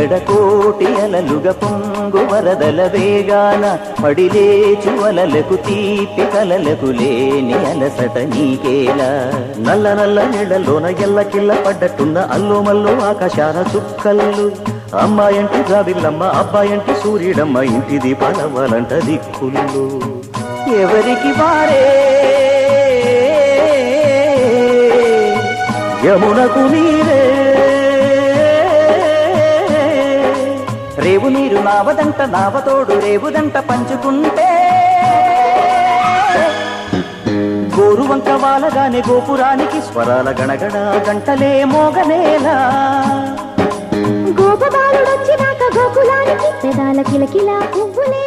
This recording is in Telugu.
ఎడకోటి అలలుగ పొంగు వరదల వేగాన పడిలేచు అలలకు తీపి కలలకు లేని అలసట నీకేలా నల్ల నల్ల నీళ్లలోన ఎల్లకిల్ల పడ్డట్టున్న అల్లో మల్లో ఆకాశాన చుక్కల్లు అమ్మాయంటి జాబిల్లమ్మ అబ్బాయంటి సూర్యుడమ్మ ఇంటి దీపాలవ్వాలంట దిక్కులు ఎవరికి వారే యమునకు నీరే రేవు నీరు నావదంట నావతోడు రేవుదంట పంచుకుంటే గోరువంక వాలగానే గోపురానికి స్వరాల గణగణ గంటలే మోగనేలా గోపబాలుడొచ్చినాక గోకులానికి పెదాల కిలకిలా పువ్వులే